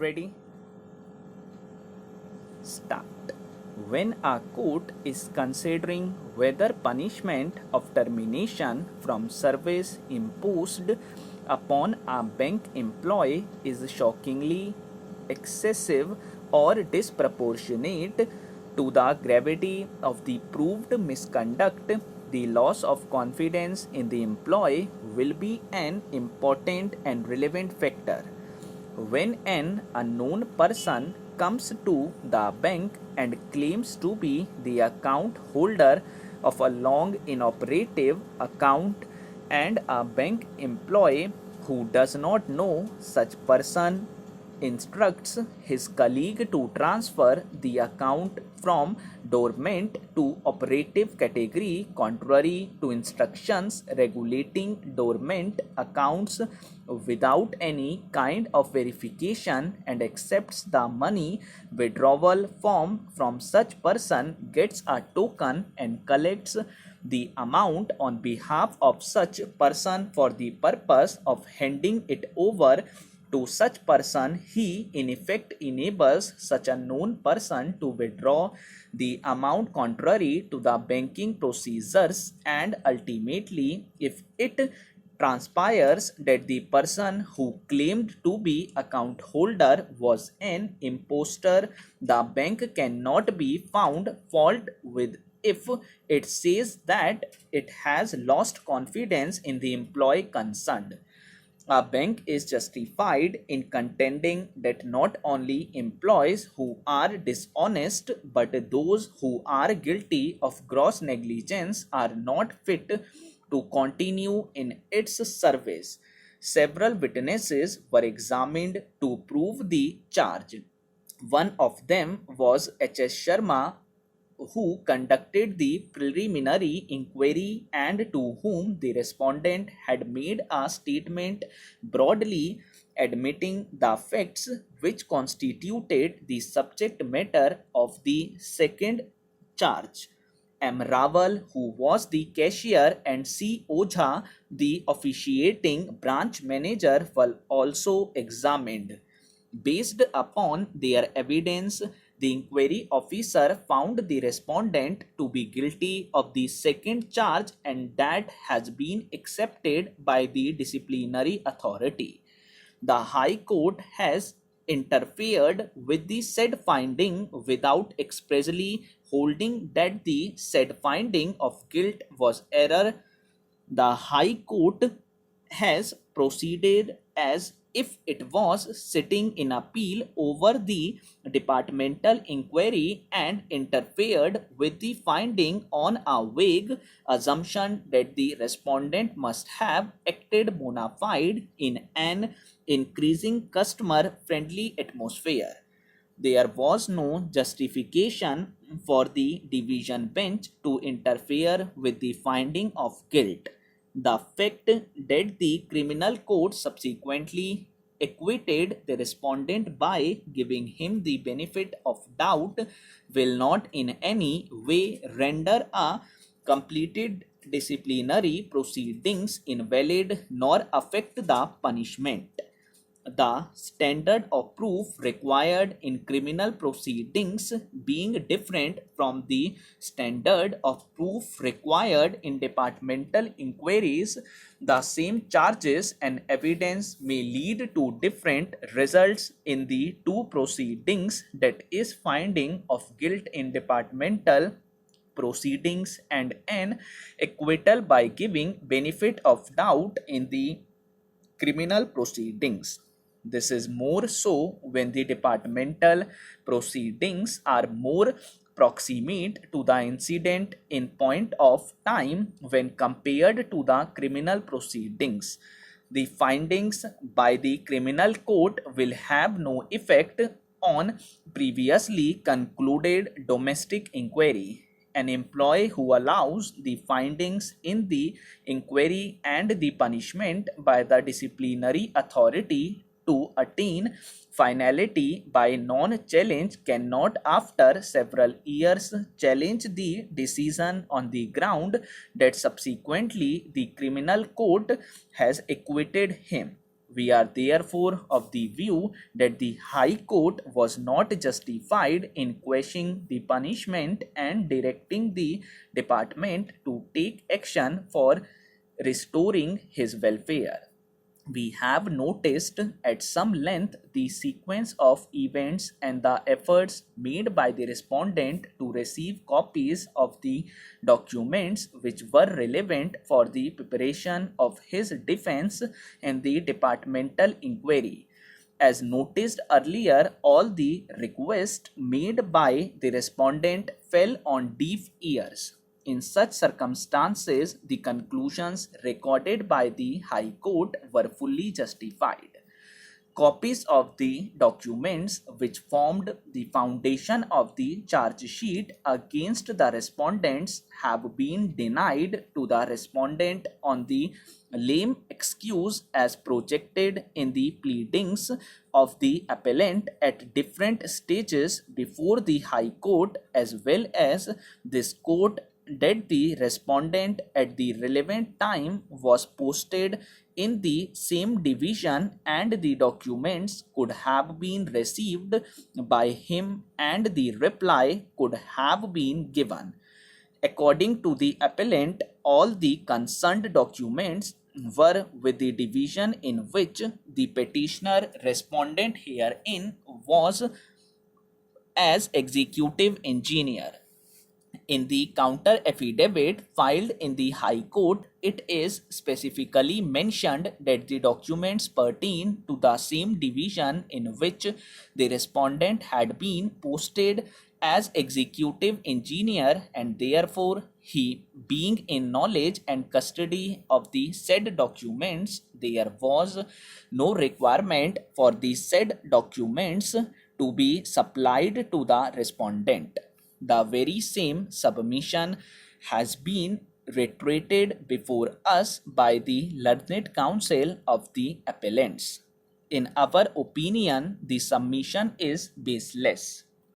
Ready? Start. When a court is considering whether punishment of termination from service imposed upon a bank employee is shockingly excessive or disproportionate to the gravity of the proved misconduct, the loss of confidence in the employee will be an important and relevant factor. When an unknown person comes to the bank and claims to be the account holder of a long inoperative account, and a bank employee who does not know such person instructs his colleague to transfer the account from dormant to operative category contrary to instructions regulating dormant accounts without any kind of verification, and accepts the money withdrawal form from such person, gets a token and collects the amount on behalf of such person for the purpose of handing it over to such person, he in effect enables such a known person to withdraw the amount contrary to the banking procedures, and ultimately, if it transpires that the person who claimed to be account holder was an impostor, the bank cannot be found fault with if it says that it has lost confidence in the employee concerned. A bank is justified in contending that not only employees who are dishonest but those who are guilty of gross negligence are not fit to continue in its service. Several witnesses were examined to prove the charge. One of them was H.S. Sharma, who conducted the preliminary inquiry and to whom the respondent had made a statement broadly admitting the facts which constituted the subject matter of the second charge. M. Rawal, who was the cashier, and C. Ojha, the officiating branch manager, were also examined. Based upon their evidence, the inquiry officer found the respondent to be guilty of the second charge, and that has been accepted by the disciplinary authority. The High Court has interfered with the said finding without expressly holding that the said finding of guilt was error. The High Court has proceeded as if it was sitting in appeal over the departmental inquiry and interfered with the finding on a vague assumption that the respondent must have acted bona fide in an increasing customer friendly atmosphere. There was no justification for the division bench to interfere with the finding of guilt. The fact that the criminal court subsequently acquitted the respondent by giving him the benefit of doubt will not in any way render a completed disciplinary proceedings invalid nor affect the punishment. The standard of proof required in criminal proceedings being different from the standard of proof required in departmental inquiries, the same charges and evidence may lead to different results in the two proceedings, that is, finding of guilt in departmental proceedings and an acquittal by giving benefit of doubt in the criminal proceedings. This is more so when the departmental proceedings are more proximate to the incident in point of time when compared to the criminal proceedings. The findings by the criminal court will have no effect on previously concluded domestic inquiry. An employee who allows the findings in the inquiry and the punishment by the disciplinary authority to attain finality by non-challenge cannot after several years challenge the decision on the ground that subsequently the criminal court has acquitted him. We are therefore of the view that the High Court was not justified in questioning the punishment and directing the department to take action for restoring his welfare. We have noticed at some length the sequence of events and the efforts made by the respondent to receive copies of the documents which were relevant for the preparation of his defense and the departmental inquiry. As noticed earlier, all the requests made by the respondent fell on deaf ears. In such circumstances, the conclusions recorded by the High Court were fully justified. Copies of the documents which formed the foundation of the charge sheet against the respondents have been denied to the respondent on the lame excuse as projected in the pleadings of the appellant at different stages before the High Court, as well as this court, that the respondent at the relevant time was posted in the same division and the documents could have been received by him and the reply could have been given. According to the appellant, all the concerned documents were with the division in which the petitioner respondent herein was as executive engineer. In the counter affidavit filed in the High Court, it is specifically mentioned that the documents pertain to the same division in which the respondent had been posted as executive engineer, and therefore he being in knowledge and custody of the said documents, there was no requirement for the said documents to be supplied to the respondent. The very same submission has been reiterated before us by the learned counsel of the appellants. In our opinion, the submission is baseless.